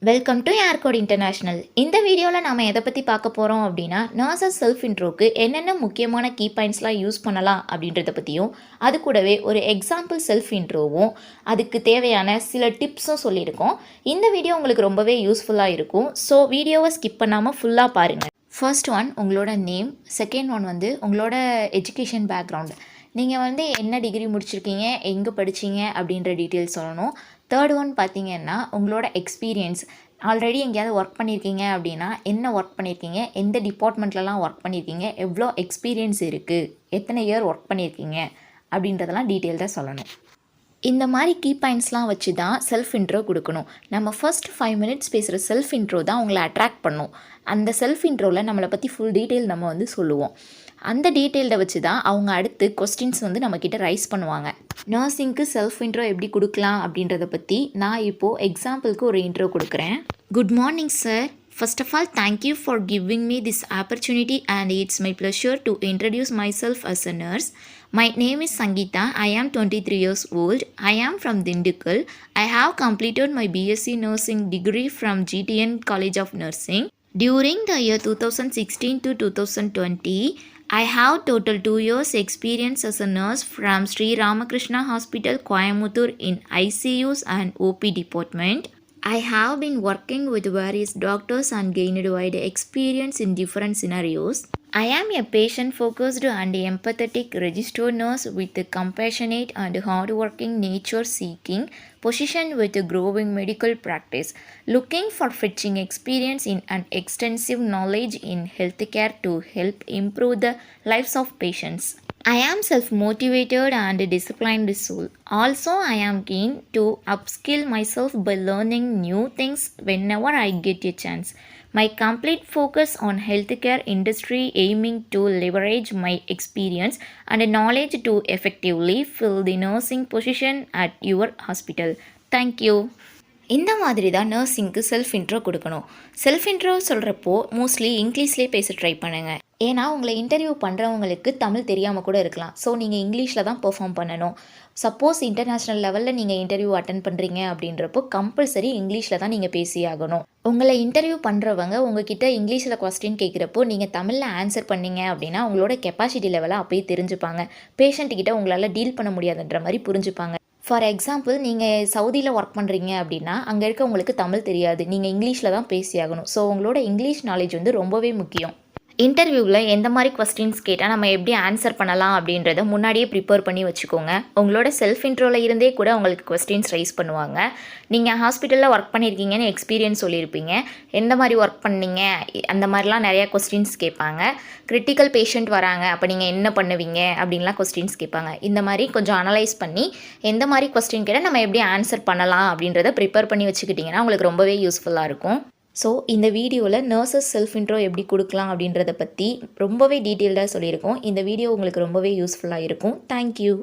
Welcome to ஏர்கோட் international. இந்த வீடியோவில் நாம் எதை பற்றி பார்க்க போகிறோம் அப்படின்னா, நர்சஸ் செல்ஃப் இன்ட்ரோக்கு என்னென்ன முக்கியமான கீ பாயிண்ட்ஸ்லாம் யூஸ் பண்ணலாம் அப்படின்றத பற்றியும், அது கூடவே ஒரு எக்ஸாம்பிள் செல்ஃப் இன்ட்ரோவும் அதுக்கு தேவையான சில டிப்ஸும் சொல்லியிருக்கோம். இந்த வீடியோ உங்களுக்கு ரொம்பவே யூஸ்ஃபுல்லாக இருக்கும். ஸோ வீடியோவை ஸ்கிப் பண்ணாமல் ஃபுல்லாக பாருங்கள். ஃபர்ஸ்ட் ஒன் உங்களோட நேம், செகண்ட் ஒன் உங்களோட எஜுகேஷன் பேக்ரவுண்ட். நீங்கள் என்ன டிகிரி முடிச்சிருக்கீங்க, எங்கே படிச்சீங்க அப்படின்ற டீட்டெயில்ஸ் சொல்லணும். தேர்ட் ஒன் பார்த்தீங்கன்னா உங்களோட எக்ஸ்பீரியன்ஸ். ஆல்ரெடி எங்கேயாவது ஒர்க் பண்ணியிருக்கீங்க அப்படின்னா என்ன ஒர்க் பண்ணியிருக்கீங்க, எந்த டிபார்ட்மெண்ட்லலாம் ஒர்க் பண்ணியிருக்கீங்க, எவ்வளோ எக்ஸ்பீரியன்ஸ் இருக்குது, எத்தனை இயர் ஒர்க் பண்ணியிருக்கீங்க அப்படின்றதெல்லாம் டீட்டெயில்டாக சொல்லணும். இந்த மாதிரி கீ பாயிண்ட்ஸ்லாம் வச்சு தான் செல்ஃப் இன்ட்ரோ கொடுக்கணும். நம்ம ஃபர்ஸ்ட் 5 மினிட்ஸ் பேசுகிற செல்ஃப் இன்ட்ரோ தான் உங்களை அட்ராக்ட் பண்ணும். அந்த செல்ஃப் இன்ட்ரோவில் நம்மளை பற்றி ஃபுல் டீட்டெயில் நம்ம சொல்லுவோம். அந்த டீட்டெயில்டை வச்சு தான் அவங்க அடுத்து கொஸ்டின்ஸ் நம்மக்கிட்ட ரைஸ் பண்ணுவாங்க. நர்சிங்க்கு செல்ஃப் இன்ட்ரோ எப்படி கொடுக்கலாம் அப்படின்றத பற்றி நான் இப்போது எக்ஸாம்பிளுக்கு ஒரு இன்ட்ரோ கொடுக்குறேன். Good morning sir. First of all, thank you for giving me this opportunity and it's my pleasure to introduce myself as a nurse. My name is Sangeeta. I am 23 years old. I am from Dindigul. I have completed my BSc Nursing degree from GTN College of Nursing. During the year 2016 to 2020, I have total 2 years experience as a nurse from Sri Ramakrishna Hospital, Coimbatore in ICUs and OP department. I have been working with various doctors and gained wide experience in different scenarios. I am a patient-focused and empathetic registered nurse with a compassionate and hard-working nature-seeking position with a growing medical practice, looking for fetching experience in an extensive knowledge in healthcare to help improve the lives of patients. I am self-motivated and disciplined soul. Also, I am keen to upskill myself by learning new things whenever I get a chance. My complete focus on healthcare industry aiming to leverage my experience and knowledge to effectively fill the nursing position at your hospital. Thank you. இந்த மாதிரி தான் நர்சிங்க்கு self intro கொடுக்கணும். Self intro சொல்கிறப்போ mostly இங்கிலீஷ்லேயே பேச try பண்ணுங்கள். ஏன்னா உங்களை interview பண்ணுறவங்களுக்கு தமிழ் தெரியாமல் கூட இருக்கலாம். ஸோ நீங்கள் இங்கிலீஷில் தான் பெர்ஃபார்ம் பண்ணணும். சப்போஸ் இன்டர்நேஷ்னல் லெவலில் நீங்கள் இன்டர்வியூ அட்டன் பண்ணுறீங்க அப்படின்றப்போ கம்பல்சரி இங்கிலீஷில் தான் நீங்கள் பேசியாகணும். உங்களை இன்டர்வியூ பண்ணுறவங்க உங்ககிட்ட இங்கிலீஷில் கொஸ்டின் கேட்குறப்போ நீங்கள் தமிழில் ஆன்சர் பண்ணீங்க அப்படின்னா உங்களோட கெப்பாசிட்டி லெவலை அப்போயே தெரிஞ்சுப்பாங்க. பேஷண்ட்டுக்கிட்ட உங்களால் டீல் பண்ண முடியாதுன்ற மாதிரி புரிஞ்சுப்பாங்க. ஃபார் எக்ஸாம்பிள், நீங்கள் சவுதியில் ஒர்க் பண்ணுறீங்க அப்படின்னா அங்கே இருக்க உங்களுக்கு தமிழ் தெரியாது, நீங்கள் இங்கிலீஷில் தான் பேசியாகணும். ஸோ உங்களோட இங்கிலீஷ் நாலேஜ் ரொம்பவே முக்கியம். இன்டர்வியூவில் எந்த மாதிரி கொஸ்டின்ஸ் கேட்டால் நம்ம எப்படி ஆன்சர் பண்ணலாம் அப்படின்றத முன்னாடியே ப்ரிப்பேர் பண்ணி வச்சுக்கோங்க. உங்களோட செல்ஃப் இன்ட்ரோவில் இருந்தே கூட உங்களுக்கு கொஸ்டின்ஸ் ரைஸ் பண்ணுவாங்க. நீங்கள் ஹாஸ்பிட்டலில் ஒர்க் பண்ணியிருக்கீங்கன்னு எக்ஸ்பீரியன்ஸ் சொல்லியிருப்பீங்க. எந்த மாதிரி ஒர்க் பண்ணீங்க அந்த மாதிரிலாம் நிறையா கொஸ்டின்ஸ் கேட்பாங்க. கிரிட்டிக்கல் பேஷண்ட் வராங்க, அப்போ நீங்கள் என்ன பண்ணுவீங்க அப்படின்லாம் கொஸ்டின்ஸ் கேட்பாங்க. இந்த மாதிரி கொஞ்சம் அனலைஸ் பண்ணி எந்த மாதிரி கொஸ்டின் கேட்டால் நம்ம எப்படி ஆன்சர் பண்ணலாம் அப்படின்றத ப்ரிப்பேர் பண்ணி வச்சுக்கிட்டிங்கன்னா உங்களுக்கு ரொம்பவே யூஸ்ஃபுல்லாக இருக்கும். ஸோ இந்த வீடியோவில் நர்சஸ் செல்ஃப் இன்ட்ரோ எப்படி கொடுக்கலாம் அப்படின்றத பற்றி ரொம்பவே டீட்டெயில்டாக சொல்லியிருக்கோம். இந்த வீடியோ உங்களுக்கு ரொம்பவே யூஸ்ஃபுல்லாக இருக்கும். தேங்க்யூ.